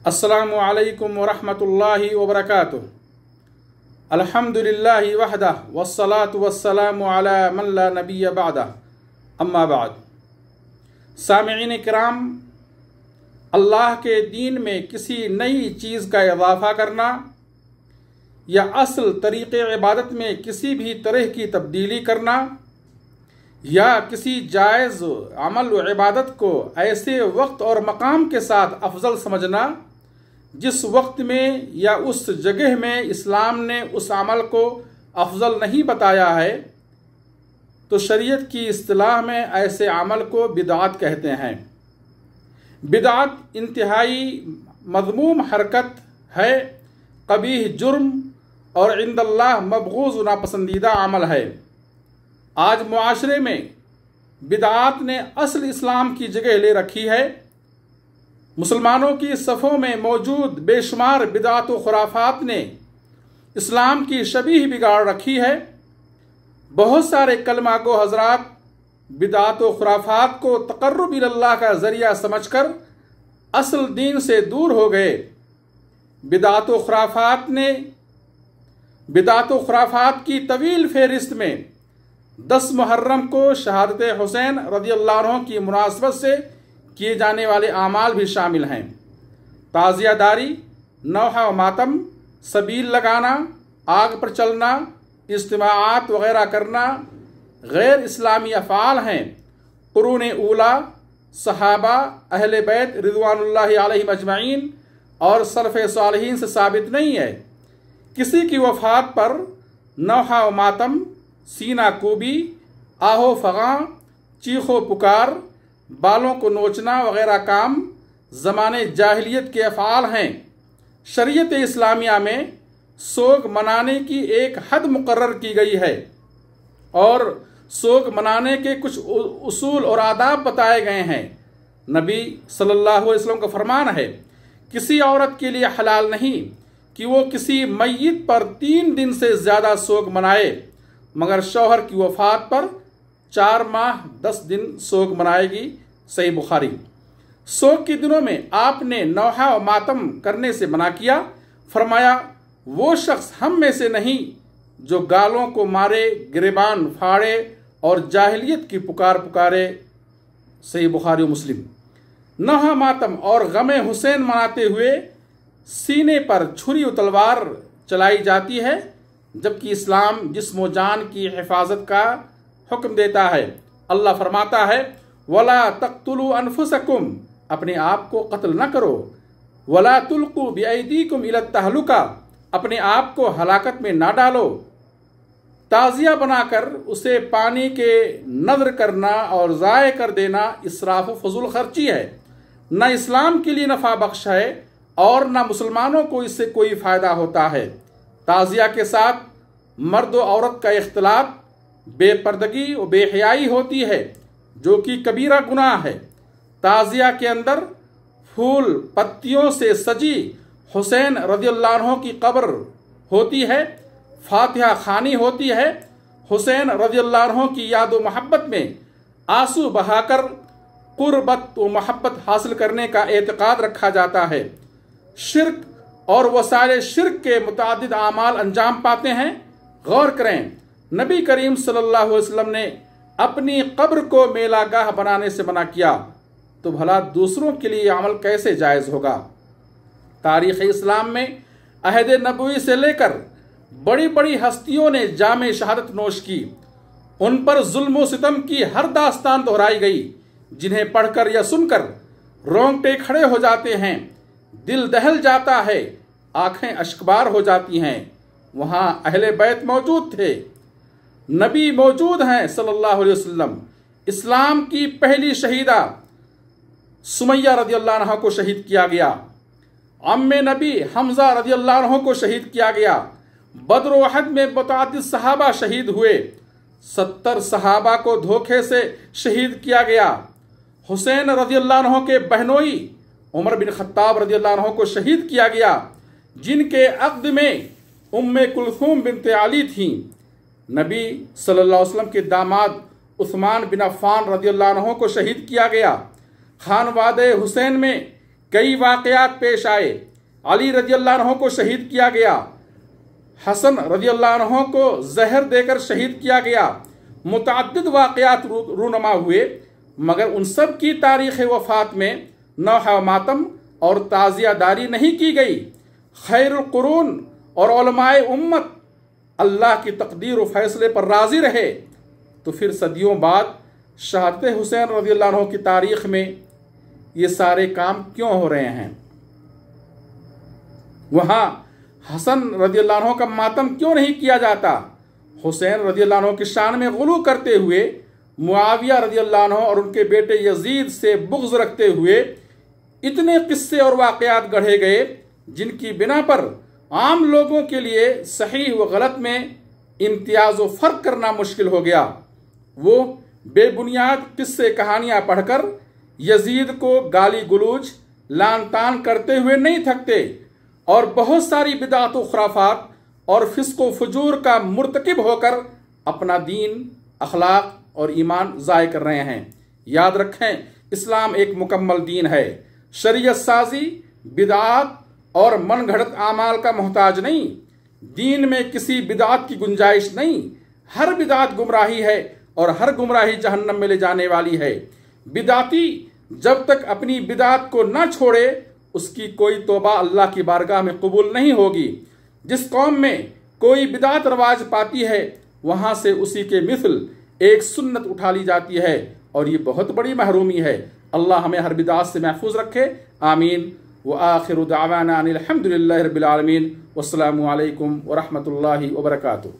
अस्सलामु अलैकुम वरहमतुल्लाहि वबरकातुह। अल्हम्दुलिल्लाहि वहदह वस्सलातु वस्सलामु अला मन ला नबिय्य बअदह, अम्मा बाद। सामिईन किराम, अल्लाह के दीन में किसी नई चीज़ का इजाफ़ा करना या असल तरीक़े इबादत में किसी भी तरह की तब्दीली करना या किसी जायज़ अमल व इबादत को ऐसे वक्त और मकाम के साथ अफजल समझना जिस वक्त में या उस जगह में इस्लाम ने उस अमल को अफजल नहीं बताया है, तो शरीयत की इस्तिलाह में ऐसे अमल को बिदअत कहते हैं। बिदअत इंतहाई मज़मूम हरकत है, कबीह जुर्म और इंदल्लाह मबगूज़ नापसंदीदा अमल है। आज मुआशरे में बिदअत ने असल इस्लाम की जगह ले रखी है। मुसलमानों की सफ़ों में मौजूद बेशुमार बिदअत व खुराफात ने इस्लाम की शबीह बिगाड़ रखी है। बहुत सारे कलमा गो हजरात बिदअत व खुराफात को तक़र्रुब इल्लाह का ज़रिया समझकर असल दीन से दूर हो गए। बिदअत व खुराफात की तवील फहरिस्त में 10 मुहर्रम को शहादत हुसैन रज़ियल्लाहु अन्हु की मुनासबत से किए जाने वाले आमाल भी शामिल हैं। ताज़ियादारी, नौहा व मातम, सबील लगाना, आग पर चलना, इज्तिमाआत वगैरह करना गैर इस्लामी अफ़आल हैं। कुरून ऊला, सहाबा, अहले बैत रिज़वानुल्लाहि अलैहिम अजमईन और सलफ़ सालिहीन से साबित नहीं है। किसी की वफ़ात पर नौहा व मातम, सीना कूबी, आहो फ़गां, चीखो पुकार, बालों को नोचना वगैरह काम ज़माने जाहिलियत के अफ़आल हैं। शरीयत इस्लामिया में सोग मनाने की एक हद मुकर्रर की गई है और सोग मनाने के कुछ उसूल और आदाब बताए गए हैं। नबी सल्लल्लाहु अलैहि वसल्लम का फरमान है, किसी औरत के लिए हलाल नहीं कि वो किसी मय्यत पर 3 दिन से ज़्यादा सोग मनाए, मगर शौहर की वफ़ात पर 4 माह 10 दिन सोग मनाएगी। सही बुखारी। सोग के दिनों में आपने नौहा व मातम करने से मना किया। फरमाया, वो शख्स हम में से नहीं जो गालों को मारे, गिरेबान फाड़े और जाहिलियत की पुकार पुकारे। सही बुखारी व मुस्लिम। नौहा मातम और गमे हुसैन मनाते हुए सीने पर छुरी व तलवार चलाई जाती है, जबकि इस्लाम जिस्म व जान की हिफाजत का हुक्म देता है। अल्लाह फरमाता है, वला तक़्तुलू अनफुसकुम, अपने आप को कत्ल न करो। वला तुल्कू बिअयदीकुम इलत तहलुका, अपने आप को हलाकत में ना डालो। ताज़िया बनाकर उसे पानी के नज़र करना और ज़ाय कर देना इसराफ व फजूल खर्ची है। न इस्लाम के लिए नफ़ा बख्श है और न मुसलमानों को इससे कोई फ़ायदा होता है। ताज़िया के साथ मर्द व औरत का इख्तिलात बेपर्दगी व बेहयाई होती है, जो कि कबीरा गुनाह है। ताज़िया के अंदर फूल पत्तियों से सजी हुसैन रज़ियल्लाहु अन्हु की कब्र होती है, फातिहा खानी होती है। हुसैन रज़ियल्लाहु अन्हु की याद व मोहब्बत में आंसू बहाकर कुर्बत व मोहब्बत हासिल करने का एतक़ाद रखा जाता है। शिर्क और वसाइल शिर्क के मुतअद्दिद आमाल अंजाम पाते हैं। गौर करें, नबी करीम सल्लल्लाहु अलैहि वसल्लम ने अपनी कब्र को मेलागाह बनाने से मना किया, तो भला दूसरों के लिए अमल कैसे जायज़ होगा। तारीख़ इस्लाम में अहद नबवी से लेकर बड़ी बड़ी हस्तियों ने जामे शहादत नोश की। उन पर जुल्म व सितम की हर दास्तान दोहराई गई, जिन्हें पढ़कर या सुनकर रोंगटे खड़े हो जाते हैं, दिल दहल जाता है, आंखें अश्कबार हो जाती हैं। वहाँ अहले बैत मौजूद थे, नबी मौजूद हैं सल्लल्लाहु अलैहि वसल्लम। इस्लाम की पहली शहीदा सुमैया रज़ियल्लाहु अन्हा को शहीद किया गया। अम्मे नबी हमजा रज़ियल्लाहु अन्हु को शहीद किया गया। बद्र व उहद में मुतअद्दिद सहाबा शहीद हुए। 70 सहाबा को धोखे से शहीद किया गया। हुसैन रज़ियल्लाहु अन्हु के बहनोई उमर बिन खत्ताब रज़ियल्लाहु अन्हु को शहीद किया गया, जिनके अक़द में उम्मे कुलसूम बिनते अली थीं। नबी सल्लल्लाहु अलैहि वसल्लम के दामाद उस्मान बिन अफ़्फ़ान रज़ियल्लाहु अन्हु को शहीद किया गया। खानवादे हुसैन में कई वाक़यात पेश आए। अली रज़ियल्लाहु अन्हु को शहीद किया गया, हसन रज़ियल्लाहु अन्हु को जहर देकर शहीद किया गया। मुतअद्दिद वाक़यात रूनमा हुए, मगर उन सब की तारीख़ वफ़ात में नौह मातम और ताज़ियादारी नहीं की गई। खैरुल कुरून और उलमाए उम्मत अल्लाह की तकदीर और फैसले पर राज़ी रहे, तो फिर सदियों बाद शहादत हुसैन रज़ियल्लाहु अन्हु की तारीख़ में ये सारे काम क्यों हो रहे हैं? वहाँ हसन रज़ियल्लाहु अन्हु का मातम क्यों नहीं किया जाता? हुसैन रज़ियल्लाहु अन्हु की शान में गुलू करते हुए मुआविया रज़ियल्लाहु अन्हु और उनके बेटे यजीद से बुग़्ज़ रखते हुए इतने किस्से और वाक़यात गढ़े गए जिनकी बिना पर आम लोगों के लिए सही व गलत में इम्तियाज़ व फ़र्क करना मुश्किल हो गया। वो बेबुनियाद किस्से कहानियाँ पढ़कर यजीद को गाली गलूज लान तान करते हुए नहीं थकते और बहुत सारी बिदात व खुराफात और फिस्क व फजूर का मुर्तकिब होकर अपना दीन, अखलाक और ईमान ज़ाय कर रहे हैं। याद रखें, इस्लाम एक मुकम्मल दीन है। शरीयत साजी, बिदात और मन घड़त आमाल का मोहताज नहीं। दीन में किसी बिदात की गुंजाइश नहीं। हर बिदात गुमराही है और हर गुमराही जहन्नम में ले जाने वाली है। बिदाती जब तक अपनी बिदात को न छोड़े उसकी कोई तौबा अल्लाह की बारगाह में कबूल नहीं होगी। जिस कौम में कोई बिदात रवाज पाती है वहाँ से उसी के मिसल एक सुन्नत उठा ली जाती है और ये बहुत बड़ी महरूमी है। अल्लाह हमें हर बिदात से महफूज रखे, आमीन। व आखिरु दावाना अनिल हम्दुलिल्लाहि रब्बिल आलमीन। वस्सलामु अलैकुम व रहमतुल्लाहि व बरकातुहू।